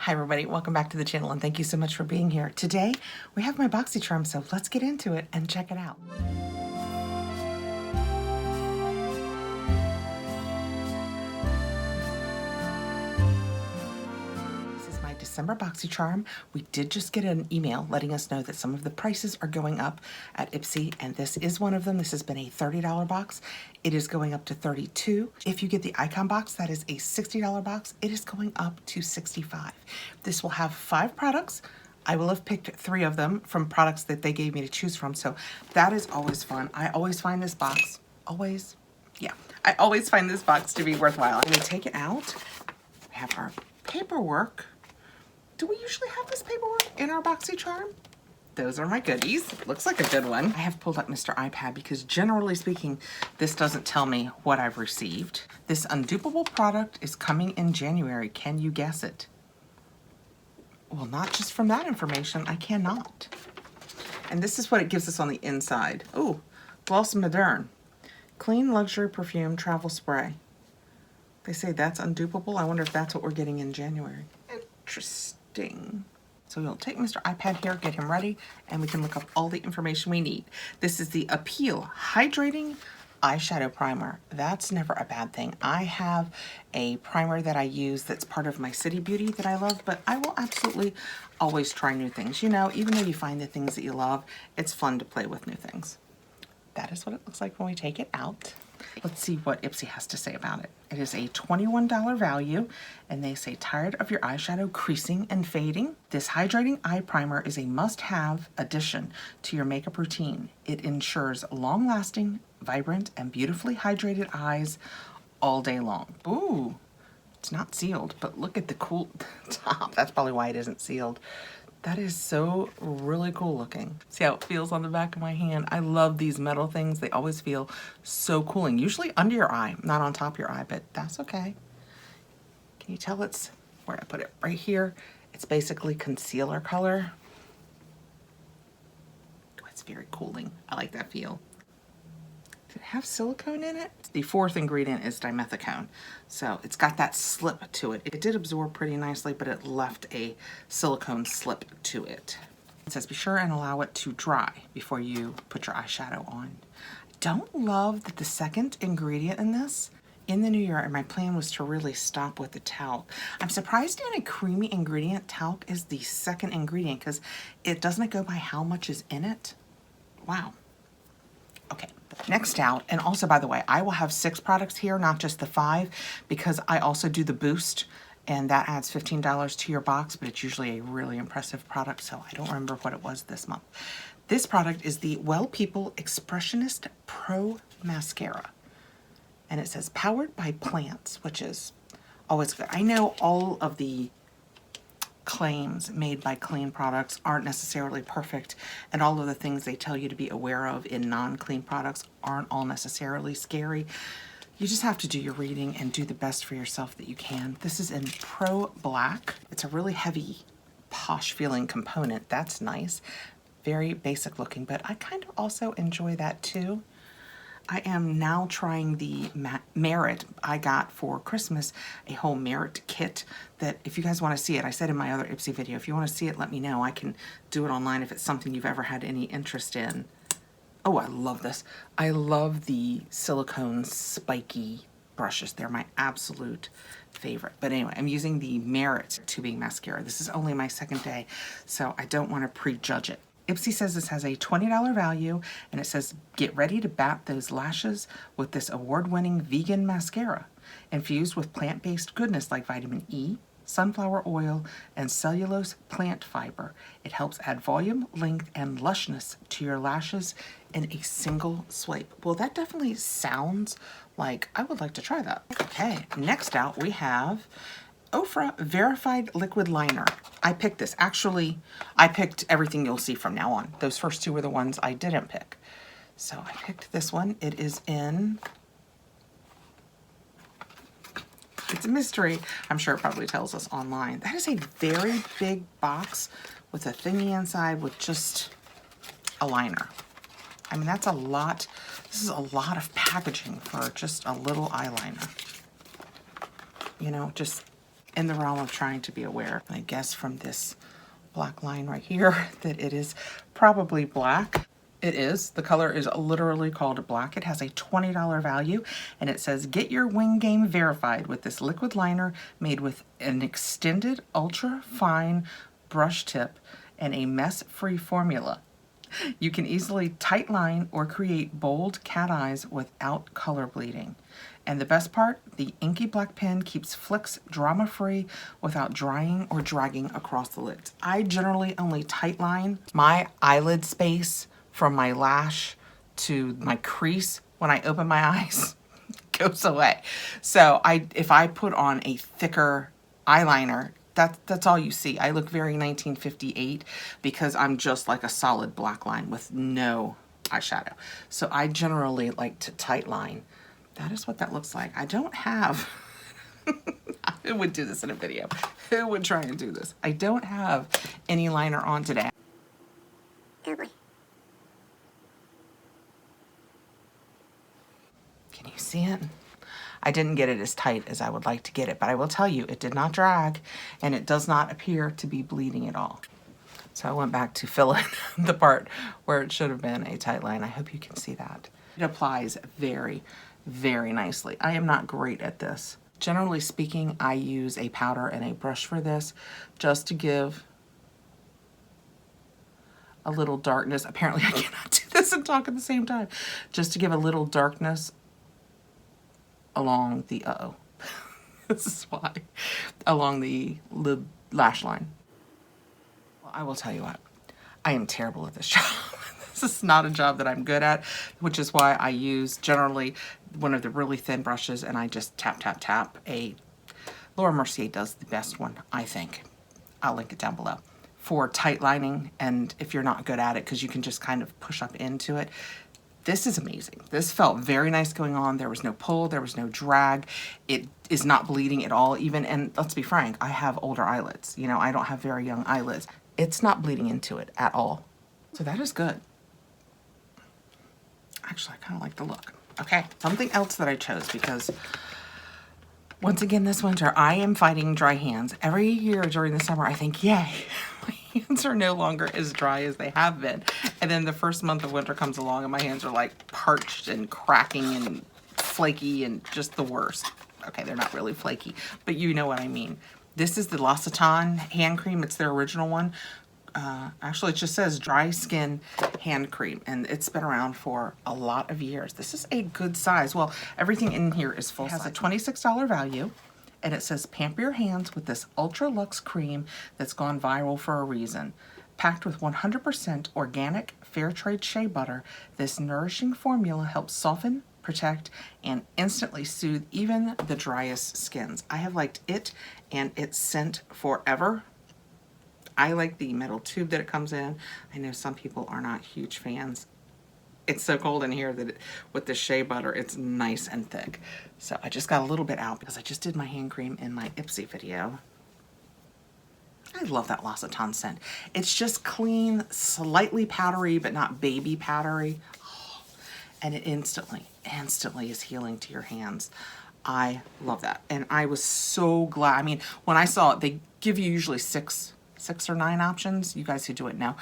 Hi everybody, welcome back to the channel and thank you so much for being here. Today we have my Boxycharm, so let's get into it and check it out. This is my December Boxycharm. We did just get an email letting us know that some of the prices are going up at Ipsy, and this is one of them. This has been a $30 box. It is going up to $32. If you get the icon box, that is a $60 box. It is going up to $65. This will have 5 products. I will have picked 3 of them from products that they gave me to choose from, so that is always fun. I always find this box, I always find this box to be worthwhile. I'm gonna take it out. We have our paperwork. Do we usually have this paperwork in our Boxycharm? Those are my goodies. Looks like a good one. I have pulled up Mr. iPad because generally speaking, this doesn't tell me what I've received. This undupable product is coming in January. Can you guess it? Well, not just from that information, I cannot. And this is what it gives us on the inside. Oh, Gloss Moderne. Clean Luxury Perfume Travel Spray. They say that's undupable. I wonder if that's what we're getting in January. Interesting. So we'll take Mr. iPad here, get him ready, and we can look up all the information we need. This is the Appeal Hydrating Eyeshadow Primer. That's never a bad thing. I have a primer that I use that's part of my City Beauty that I love, but I will absolutely always try new things. You know, even though you find the things that you love, it's fun to play with new things. That is what it looks like when we take it out. Let's see what Ipsy has to say about it. It is a $21 value, and they say, tired of your eyeshadow creasing and fading? This hydrating eye primer is a must-have addition to your makeup routine. It ensures long-lasting, vibrant, and beautifully hydrated eyes all day long. Ooh, it's not sealed, but look at the cool top. That's probably why it isn't sealed. That is so really cool looking. See how it feels on the back of my hand? I love these metal things. They always feel so cooling. Usually under your eye, not on top of your eye, but that's okay. Can you tell it's, where I put it? Right here. It's basically concealer color. Oh, it's very cooling. I like that feel. Does it have silicone in it? The 4th ingredient is dimethicone. So it's got that slip to it. It did absorb pretty nicely, but it left a silicone slip to it. It says be sure and allow it to dry before you put your eyeshadow on. I don't love that the 2nd ingredient in this, in the new year, and my plan was to really stop with the talc. I'm surprised in a creamy ingredient, talc is the 2nd ingredient because it doesn't go by how much is in it. Wow. Okay, next out, and also by the way, I will have 6 products here, not just the 5, because I also do the boost, and that adds $15 to your box, but it's usually a really impressive product, so I don't remember what it was this month. This product is the Well People Expressionist Pro Mascara, and it says powered by plants, which is always good. I know all of the claims made by clean products aren't necessarily perfect, and all of the things they tell you to be aware of in non-clean products aren't all necessarily scary. You just have to do your reading and do the best for yourself that you can. This is in Pro Black. It's a really heavy, posh feeling component. That's nice. Very basic looking, but I kind of also enjoy that too. I am now trying the Merit. I got for Christmas a whole Merit kit that if you guys want to see it, I said in my other Ipsy video, if you want to see it, let me know. I can do it online if it's something you've ever had any interest in. Oh, I love this. I love the silicone spiky brushes. They're my absolute favorite. But anyway, I'm using the Merit tubing mascara. This is only my 2nd day, so I don't want to prejudge it. Ipsy says this has a $20 value, and it says, get ready to bat those lashes with this award-winning vegan mascara, infused with plant-based goodness like vitamin E, sunflower oil, and cellulose plant fiber. It helps add volume, length, and lushness to your lashes in a single swipe. Well, that definitely sounds like I would like to try that. Okay, next out we have Ofra Verified Liquid Liner. I picked this. Actually, I picked everything you'll see from now on. Those first 2 were the ones I didn't pick. So I picked this one. It is in... It's a mystery. I'm sure it probably tells us online. That is a very big box with a thingy inside with just a liner. I mean, that's a lot. This is a lot of packaging for just a little eyeliner. You know, just in the realm of trying to be aware. I guess from this black line right here that it is probably black. It is. The color is literally called black. It has a $20 value, and it says, get your wing game verified with this liquid liner made with an extended ultra fine brush tip and a mess-free formula. You can easily tight line or create bold cat eyes without color bleeding. And the best part, the inky black pen keeps flicks drama-free without drying or dragging across the lids. I generally only tight line my eyelid space from my lash to my crease when I open my eyes goes away. So if I put on a thicker eyeliner, that's all you see. I look very 1958 because I'm just like a solid black line with no eyeshadow. So I generally like to tight line. That is what that looks like. I don't have, who would do this in a video? Who would try and do this? I don't have any liner on today. Oh boy. Can you see it? I didn't get it as tight as I would like to get it, but I will tell you, it did not drag, and it does not appear to be bleeding at all. So I went back to fill in the part where it should have been a tight line. I hope you can see that. It applies very, very nicely. I am not great at this. Generally speaking, I use a powder and a brush for this just to give a little darkness. Apparently I cannot do this and talk at the same time. Just to give a little darkness along the, this is why, along the lash line. Well, I will tell you what, I am terrible at this job. This is not a job that I'm good at, which is why I use generally one of the really thin brushes and I just tap, tap, tap. Laura Mercier does the best one, I think. I'll link it down below. For tight lining, and if you're not good at it, because you can just kind of push up into it. This is amazing. This felt very nice going on. There was no pull, there was no drag. It is not bleeding at all even, and let's be frank, I have older eyelids. You know, I don't have very young eyelids. It's not bleeding into it at all. So that is good. Actually, I kind of like the look. Okay, something else that I chose because once again this winter, I am fighting dry hands. Every year during the summer, I think, yay, my hands are no longer as dry as they have been. And then the first month of winter comes along and my hands are like parched and cracking and flaky and just the worst. Okay, they're not really flaky, but you know what I mean. This is the L'Occitane hand cream. It's their original one. Actually, it just says dry skin hand cream, and it's been around for a lot of years. This is a good size. Well, everything in here is full size. It has a $26 value, and it says pamper your hands with this Ultra Luxe cream that's gone viral for a reason. Packed with 100% organic fair trade shea butter, this nourishing formula helps soften, protect, and instantly soothe even the driest skins. I have liked it and its scent forever. I like the metal tube that it comes in. I know some people are not huge fans. It's so cold in here that with the shea butter, it's nice and thick. So I just got a little bit out because I just did my hand cream in my Ipsy video. I love that L'Occitane scent. It's just clean, slightly powdery, but not baby powdery. Oh, and it instantly is healing to your hands. I love that. And I was so glad. I mean, when I saw it, they give you usually six or 9 options. You guys who do it know.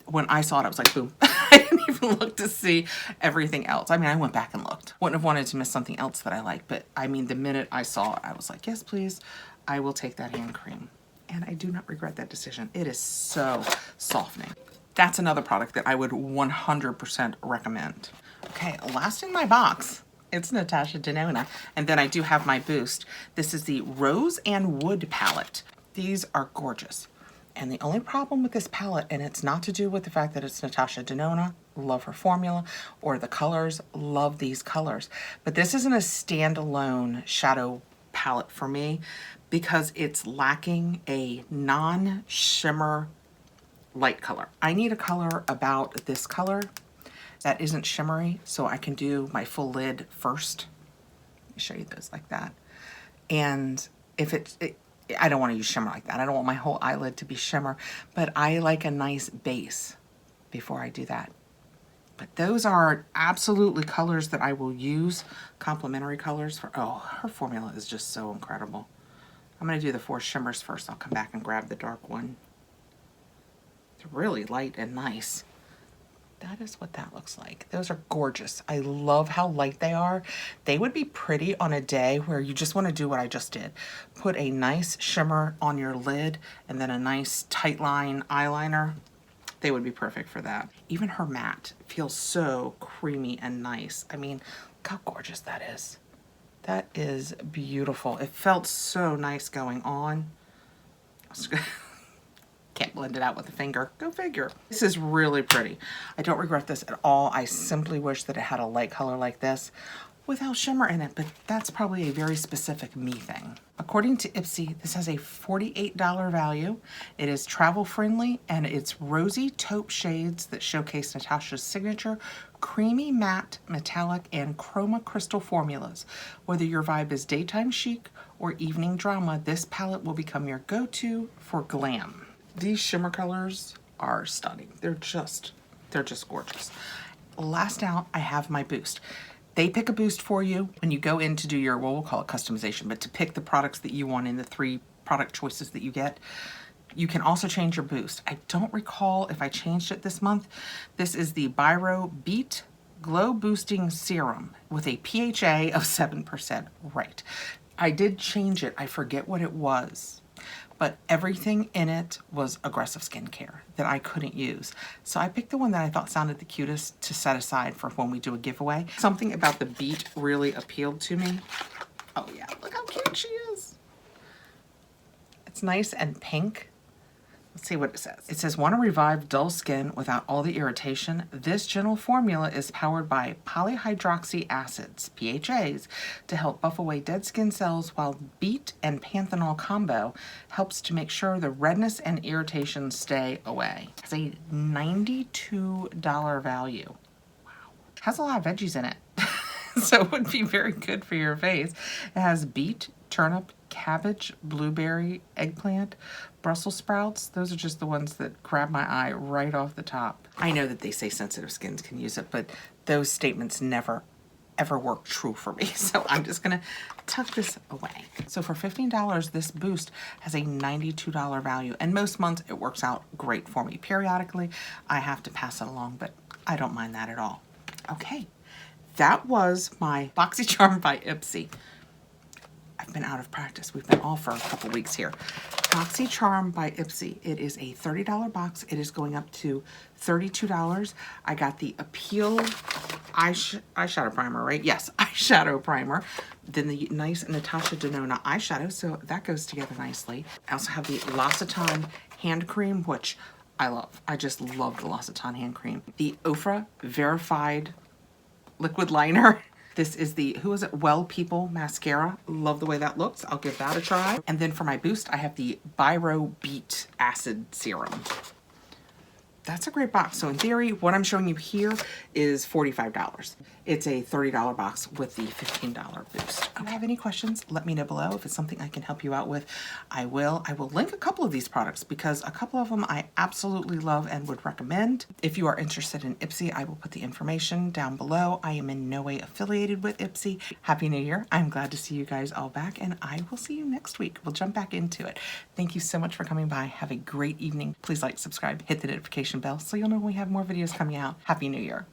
When I saw it, I was like, boom. I didn't even look to see everything else. I mean, I went back and looked. Wouldn't have wanted to miss something else that I like, but I mean, the minute I saw it, I was like, yes, please. I will take that hand cream. And I do not regret that decision. It is so softening. That's another product that I would 100% recommend. Okay, last in my box, it's Natasha Denona. And then I do have my boost. This is the Rose and Wood palette. These are gorgeous. And the only problem with this palette, and it's not to do with the fact that it's Natasha Denona, love her formula, or the colors, love these colors. But this isn't a standalone shadow palette for me because it's lacking a non-shimmer light color. I need a color about this color that isn't shimmery so I can do my full lid first. Let me show you those like that. And if I don't want to use shimmer like that. I don't want my whole eyelid to be shimmer, but I like a nice base before I do that. But those are absolutely colors that I will use, complementary colors for, oh, her formula is just so incredible. I'm going to do the 4 shimmers first. I'll come back and grab the dark one. It's really light and nice. That is what that looks like. Those are gorgeous. I love how light they are. They would be pretty on a day where you just want to do what I just did. Put a nice shimmer on your lid and then a nice tight line eyeliner. They would be perfect for that. Even her matte feels so creamy and nice. I mean, look how gorgeous that is. That is beautiful. It felt so nice going on. Can't blend it out with a finger. Go figure. This is really pretty. I don't regret this at all. I simply wish that it had a light color like this without shimmer in it, but that's probably a very specific me thing. According to Ipsy, this has a $48 value. It is travel friendly and it's rosy taupe shades that showcase Natasha's signature creamy matte, metallic, and chroma crystal formulas. Whether your vibe is daytime chic or evening drama, this palette will become your go-to for glam. These shimmer colors are stunning. They're just gorgeous. Last out, I have my boost. They pick a boost for you when you go in to do your, well, we'll call it customization, but to pick the products that you want in the 3 product choices that you get. You can also change your boost. I don't recall if I changed it this month. This is the Biro Beat Glow Boosting Serum with a PHA of 7%. Right. I did change it. I forget what it was. But everything in it was aggressive skincare that I couldn't use. So I picked the one that I thought sounded the cutest to set aside for when we do a giveaway. Something about the Beat really appealed to me. Oh yeah, look how cute she is. It's nice and pink. Let's see what it says. It says, want to revive dull skin without all the irritation? This gentle formula is powered by polyhydroxy acids, PHAs, to help buff away dead skin cells, while Beet and Panthenol combo helps to make sure the redness and irritation stay away. It's a $92 value. Wow. It has a lot of veggies in it. So it would be very good for your face. It has beet, turnip, cabbage, blueberry, eggplant, Brussels sprouts. Those are just the ones that grab my eye right off the top. I know that they say sensitive skins can use it, but those statements never ever work true for me. So I'm just gonna tuck this away. So for $15, this boost has a $92 value, and most months it works out great for me. Periodically, I have to pass it along, but I don't mind that at all. Okay. That was my Boxycharm by Ipsy. I've been out of practice. We've been off for a couple weeks here. Boxycharm by Ipsy. It is a $30 box. It is going up to $32. I got the Appeal eyeshadow primer, right? Yes, eyeshadow primer. Then the nice Natasha Denona eyeshadow, so that goes together nicely. I also have the L'Occitane hand cream, which I love. I just love the L'Occitane hand cream. The Ofra Verified liquid liner. This is the, who is it? Well People mascara. Love the way that looks. I'll give that a try. And then for my boost, I have the Biro Beet Acid Serum. That's a great box. So in theory, what I'm showing you here is $45. It's a $30 box with the $15 boost. If you have any questions, let me know below. If it's something I can help you out with, I will. I will link a couple of these products because a couple of them I absolutely love and would recommend. If you are interested in Ipsy, I will put the information down below. I am in no way affiliated with Ipsy. Happy New Year. I'm glad to see you guys all back, and I will see you next week. We'll jump back into it. Thank you so much for coming by. Have a great evening. Please like, subscribe, hit the notification bell so you'll know when we have more videos coming out. Happy New Year.